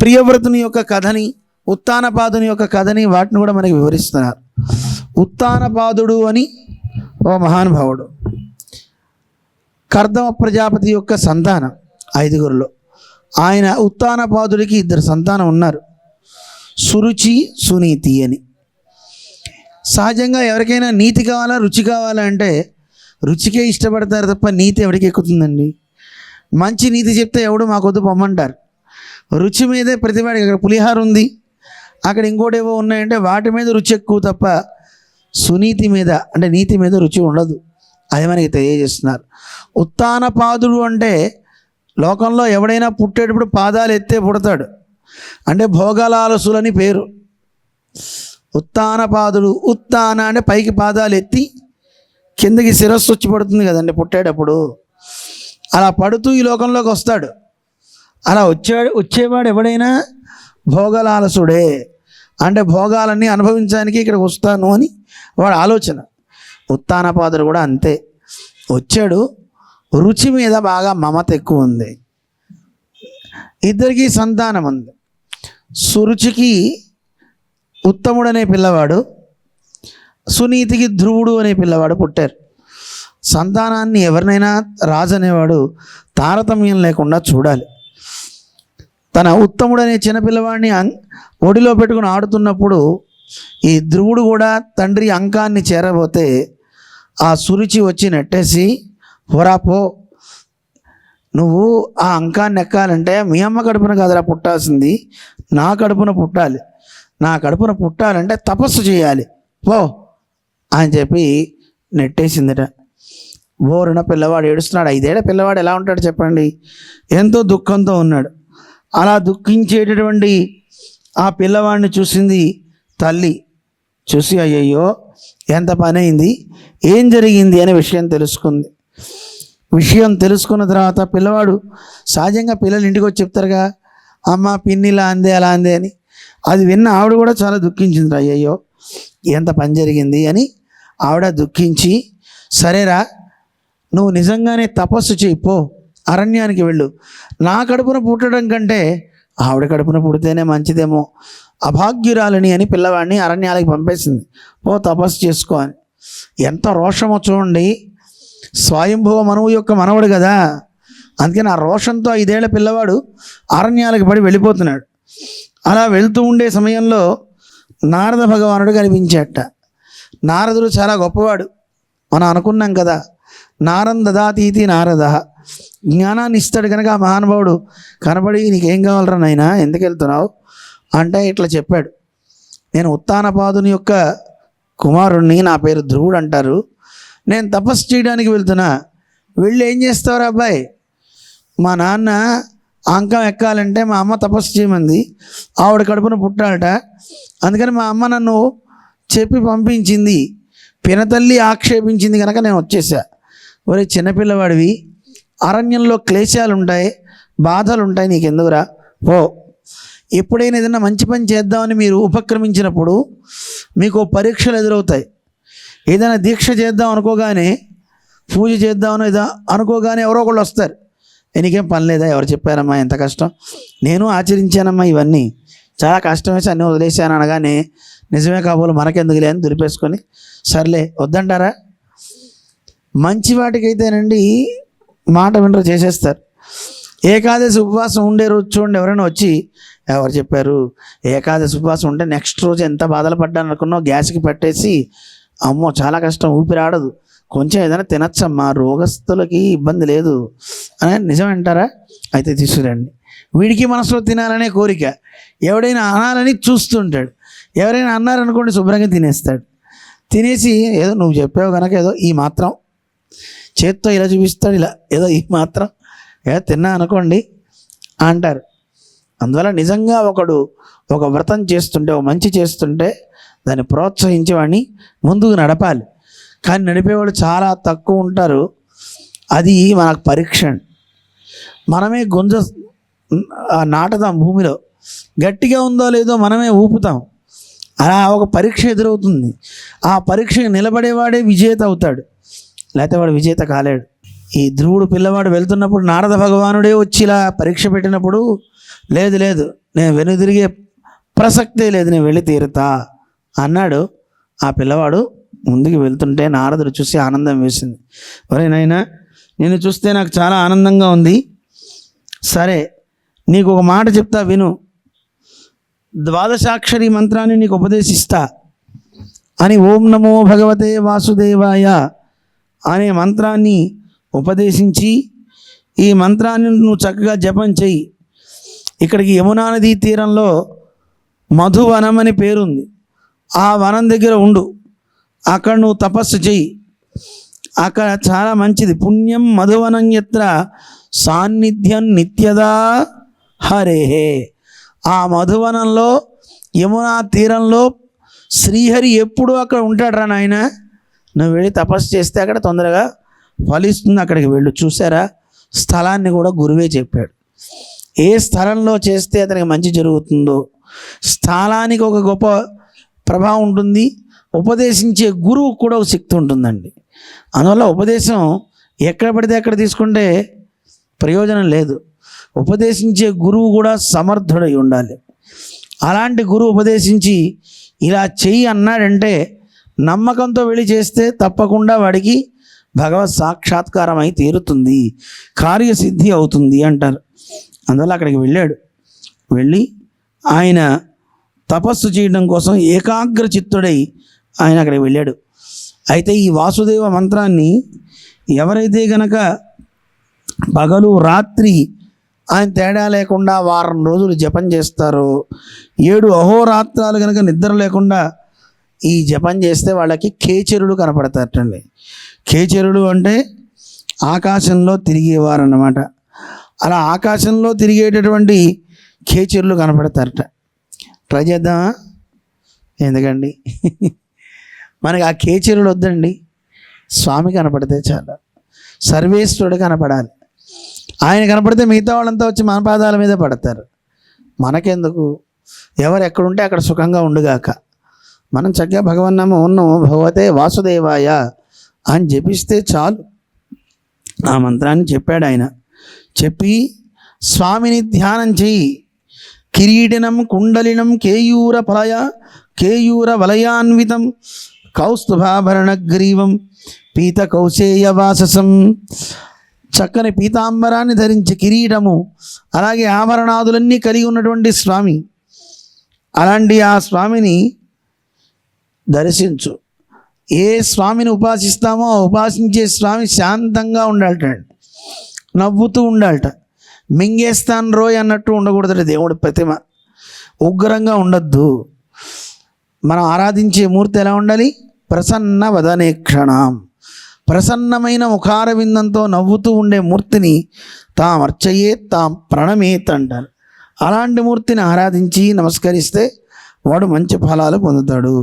ప్రియవ్రతుని యొక్క కథని, ఉత్తానపాదుని యొక్క కథని వాటిని కూడా మనకి వివరిస్తున్నారు. ఉత్తానపాదుడు అని ఓ మహానుభావుడు, కర్దమ ప్రజాపతి యొక్క సంతానం 5గురిలో. ఆయన ఉత్తానపాదుడికి 2 సంతానం ఉన్నారు, సురుచి, సునీతి అని. సహజంగా ఎవరికైనా నీతి కావాలా, రుచి కావాలా అంటే రుచికే ఇష్టపడతారు తప్ప నీతి ఎవరికి ఎక్కుతుందండి? మంచి నీతి చెప్తే ఎవడు మాకొద్దు పొమ్మంటారు. రుచి మీదే ప్రతివాడికి, అక్కడ పులిహార ఉంది, అక్కడ ఇంకోటి ఏవో ఉన్నాయంటే వాటి మీద రుచి ఎక్కువ తప్ప సునీతి మీద అంటే నీతి మీద రుచి ఉండదు. అది మనకి తెలియజేస్తున్నారు. ఉత్తానపాదుడు అంటే లోకంలో ఎవడైనా పుట్టేటప్పుడు పాదాలు ఎత్తే పుడతాడు, అంటే భోగలాలసులని పేరు. ఉత్తానపాదుడు, ఉత్తాన అంటే పైకి పాదాలు ఎత్తి కిందకి శిరస్సు వచ్చి పడుతుంది కదండి పుట్టేటప్పుడు. అలా పడుతూ ఈ లోకంలోకి వస్తాడు. అలా వచ్చేవాడు ఎవడైనా భోగలాలసుడే, అంటే భోగాలన్నీ అనుభవించడానికి ఇక్కడికి వస్తాను అని వాడు ఆలోచన. ఉత్తానపాదుడు కూడా అంతే, వచ్చాడు. రుచి మీద బాగా మమత ఎక్కువ ఉంది. ఇద్దరికి సంతానం ఉంది. సురుచికి ఉత్తముడు అనే పిల్లవాడు, సునీతికి ధ్రువుడు అనే పిల్లవాడు పుట్టారు. సంతానాన్ని ఎవరినైనా రాజు అనేవాడు తారతమ్యం లేకుండా చూడాలి. తన ఉత్తముడు అనే చిన్నపిల్లవాడిని ఒడిలో పెట్టుకుని ఆడుతున్నప్పుడు ఈ ధ్రువుడు కూడా తండ్రి అంకాన్ని చేరబోతే ఆ సురుచి వచ్చి నెట్టేసి, పోరాపో, నువ్వు ఆ అంకాన్ని ఎక్కాలంటే మీ అమ్మ కడుపున కాదురా పుట్టాల్సింది, నా కడుపున పుట్టాలి. నా కడుపున పుట్టాలంటే తపస్సు చేయాలి, పో అని చెప్పి నెట్టేసిందిట. బోరున పిల్లవాడు ఏడుస్తున్నాడు. 5 ఏళ్ల పిల్లవాడు ఎలా ఉంటాడు చెప్పండి? ఎంతో దుఃఖంతో ఉన్నాడు. అలా దుఃఖించేటటువంటి ఆ పిల్లవాడిని చూసింది తల్లి. చూసి అయ్యయ్యో ఎంత పని అయింది, ఏం జరిగింది అనే విషయం తెలుసుకుంది. విషయం తెలుసుకున్న తర్వాత పిల్లవాడు, సహజంగా పిల్లలు ఇంటికి వచ్చి చెప్తారుగా, అమ్మ పిన్ని ఇలా అందే అలా అందే అని. అది విన్న ఆవిడ కూడా చాలా దుఃఖించింది. అయ్యయ్యో ఎంత పని జరిగింది అని ఆవిడ దుఃఖించి, సరేరా నువ్వు నిజంగానే తపస్సు చేయిపో, అరణ్యానికి వెళ్ళు, నా కడుపున పుట్టడం కంటే ఆవిడ కడుపున పుడితేనే మంచిదేమో, అభాగ్యురాలని అని పిల్లవాడిని అరణ్యాలకి పంపేసింది. పో తపస్సు చేసుకో అని. ఎంత రోషమో చూడండి. స్వయంభువ మనువు యొక్క మనవడు కదా, అందుకని ఆ రోషంతో 5 ఏళ్ల పిల్లవాడు అరణ్యాలకు పడి వెళ్ళిపోతున్నాడు. అలా వెళ్తూ ఉండే సమయంలో నారద భగవానుడు కనిపించాట. నారదుడు చాలా గొప్పవాడు, మనం అనుకున్నాం కదా, నారం దదాతీతి నారద, జ్ఞానాన్ని ఇస్తాడు కనుక ఆ మహానుభావుడు కనబడి, నీకేం కావాలరా నాయనా, ఎందుకు వెళ్తున్నావు అంటే ఇట్లా చెప్పాడు, నేను ఉత్తానపాదుని యొక్క కుమారుణ్ణి, నా పేరు ధ్రువుడు అంటారు, నేను తపస్సు చేయడానికి వెళ్తున్నా. వెళ్ళి ఏం చేస్తావురా అబ్బాయి, మా నాన్న అంకం ఎక్కాలంటే మా అమ్మ తపస్సు చేయమంది, ఆవిడ కడుపున పుట్టాలట, అందుకని మా అమ్మ నన్ను చెప్పి పంపించింది, పినతల్లి ఆక్షేపించింది కనుక నేను వచ్చేసా. ఒరే చిన్నపిల్లవాడివి, అరణ్యంలో క్లేశాలు ఉంటాయి, బాధలు ఉంటాయి, నీకెందుకురా పో. ఎప్పుడైనా ఏదైనా మంచి పని చేద్దామని మీరు ఉపక్రమించినప్పుడు మీకు పరీక్షలు ఎదురవుతాయి. ఏదైనా దీక్ష చేద్దాం అనుకోగానే, పూజ చేద్దామని ఏదో అనుకోగానే ఎవరో ఒకళ్ళు వస్తారు, నీకేం పని లేదా, ఎవరు చెప్పారమ్మా, ఎంత కష్టం, నేను ఆచరించానమ్మా, ఇవన్నీ చాలా కష్టం వేసి అన్నీ వదిలేసాను అనగానే, నిజమే కాబోలు మనకెందుకులే అని దులిపేసుకొని, సర్లే వద్దంటారా? మంచి వాటికైతేనండి మాట వినరు, చేసేస్తారు. ఏకాదశి ఉపవాసం ఉండే రోజు చూడండి, ఎవరైనా వచ్చి, ఎవరు చెప్పారు ఏకాదశి ఉపవాసం ఉంటే నెక్స్ట్ రోజు ఎంత బాధలు పడ్డాను అనుకున్నావు, గ్యాస్కి పట్టేసి అమ్మో చాలా కష్టం, ఊపిరాడదు, కొంచెం ఏదైనా తినచ్చమ్మా, రోగస్తులకి ఇబ్బంది లేదు అని నిజమంటారా? అయితే తీసుకురండి. వీడికి మనసులో తినాలనే కోరిక, ఎవడైనా అనాలని చూస్తుంటాడు, ఎవరైనా అన్నారనుకోండి శుభ్రంగా తినేస్తాడు. తినేసి ఏదో నువ్వు చెప్పావు కనుక ఏదో ఈ మాత్రం చేత్తో ఇలా చూపిస్తాడు, ఇలా ఏదో ఈ మాత్రం ఏదో తిన్నా అనుకోండి అంటారు. అందువల్ల నిజంగా ఒక వ్రతం చేస్తుంటే, ఒక మంచి చేస్తుంటే దాన్ని ప్రోత్సహించి వాడిని ముందుకు నడపాలి. కానీ నడిపేవాళ్ళు చాలా తక్కువ ఉంటారు. అది మనకు పరీక్ష. మనమే గుంజ నాటుతాం భూమిలో, గట్టిగా ఉందో లేదో మనమే ఊపుతాం. అలా ఒక పరీక్ష ఎదురవుతుంది. ఆ పరీక్షకు నిలబడేవాడే విజేత అవుతాడు, లేకపోతే వాడు విజేత కాలేడు. ఈ ధ్రువుడు పిల్లవాడు వెళ్తున్నప్పుడు నారద భగవానుడే వచ్చి ఇలా పరీక్ష పెట్టినప్పుడు, లేదు నేను వెనుదిరిగే ప్రసక్తే లేదు, నేను వెళ్ళి తీరుతా అన్నాడు. ఆ పిల్లవాడు ముందుకు వెళ్తుంటే నారదుడు చూసి ఆనందం వేసింది. ఒరే నాయనా, నిన్ను చూస్తే నాకు చాలా ఆనందంగా ఉంది. సరే, నీకు ఒక మాట చెప్తా విను. ద్వాదశాక్షరి మంత్రాన్ని నీకు ఉపదేశిస్తా అని ఓం నమో భగవతే వాసుదేవాయ అనే మంత్రాన్ని ఉపదేశించి, ఈ మంత్రాన్ని నువ్వు చక్కగా జపం చెయ్యి. ఇక్కడికి యమునా నదీ తీరంలో మధువనం అని పేరుంది. ఆ వనం దగ్గర ఉండు, అక్కడ నువ్వు తపస్సు చెయ్యి. అక్కడ చాలా మంచిది. పుణ్యం మధువనం యత్ర సాన్నిధ్యం నిత్యదా హరేహే. ఆ మధువనంలో యమునా తీరంలో శ్రీహరి ఎప్పుడూ అక్కడ ఉంటాడు రా నాయన. నువ్వు వెళ్ళి తపస్సు చేస్తే అక్కడ తొందరగా ఫలిస్తుంది, అక్కడికి వెళ్ళు. చూసారా, స్థలాన్ని కూడా గురువే చెప్పాడు. ఏ స్థలంలో చేస్తే అతనికి మంచి జరుగుతుందో స్థలానికి ఒక గొప్ప ప్రభావం ఉంటుంది. ఉపదేశించే గురువు కూడా ఒక శక్తి ఉంటుందండి. అందువల్ల ఉపదేశం ఎక్కడ పడితే అక్కడ తీసుకుంటే ప్రయోజనం లేదు. ఉపదేశించే గురువు కూడా సమర్థుడై ఉండాలి. అలాంటి గురువు ఉపదేశించి ఇలా చెయ్యి అన్నాడంటే నమ్మకంతో వెళ్ళి చేస్తే తప్పకుండా వాడికి భగవత్ సాక్షాత్కారం అయి తీరుతుంది, కార్యసిద్ధి అవుతుంది అంటారు. అందువల్ల అక్కడికి వెళ్ళాడు. వెళ్ళి ఆయన తపస్సు చేయడం కోసం ఏకాగ్ర చిత్తుడై ఆయన అక్కడికి వెళ్ళాడు. అయితే ఈ వాసుదేవ మంత్రాన్ని ఎవరైతే గనక పగలు రాత్రి ఆయన తేడా లేకుండా వారం రోజులు జపం చేస్తారో, 7 అహోరాత్రాలు కనుక నిద్ర లేకుండా ఈ జపం చేస్తే వాళ్ళకి ఖేచరుడు కనపడతారటండి. ఖేచరుడు అంటే ఆకాశంలో తిరిగేవారు అన్నమాట. అలా ఆకాశంలో తిరిగేటటువంటి ఖేచరులు కనపడతారట. ట్రై చేద్దామా? ఎందుకండి, మనకి ఆ ఖేచరుడు వద్దండి, స్వామి కనపడితే చాలా. సర్వేశ్వరుడు కనపడాలి. ఆయన కనపడితే మిగతా వాళ్ళంతా వచ్చి మన పాదాల మీద పడతారు. మనకెందుకు, ఎవరు ఎక్కడుంటే అక్కడ సుఖంగా ఉండుగాక. మనం చక్కగా భగవన్నామం ఉన్నం భగవతే వాసుదేవాయ అని జపిస్తే చాలు. ఆ మంత్రాన్ని చెప్పాడు ఆయన. చెప్పి స్వామిని ధ్యానం చెయ్యి. కిరీటినం కుండలినం కేయూర వలయాన్వితం కౌస్తుభాభరణగ్రీవం పీత కౌశేయవాససం. చక్కని పీతాంబరాన్ని ధరించి కిరీటము, అలాగే ఆభరణాదులన్నీ కలిగి ఉన్నటువంటి స్వామి. అలాంటి ఆ స్వామిని దర్శించు. ఏ స్వామిని ఉపాసిస్తామో ఆ ఉపాసించే స్వామి శాంతంగా ఉండాలట, నవ్వుతూ ఉండాలట. మింగేస్తాను రోయ్ అన్నట్టు ఉండకూడదు దేవుడి ప్రతిమ. ఉగ్రంగా ఉండద్దు. మనం ఆరాధించే మూర్తి ఎలా ఉండాలి? ప్రసన్న వదనేక్షణం. ప్రసన్నమైన ముఖారవిందంతో నవ్వుతూ ఉండే మూర్తిని తాం అర్చయేత్ తాం ప్రణమేత్ అంటారు. అలాంటి మూర్తిని ఆరాధించి నమస్కరిస్తే వాడు మంచి ఫలాలు పొందుతాడు.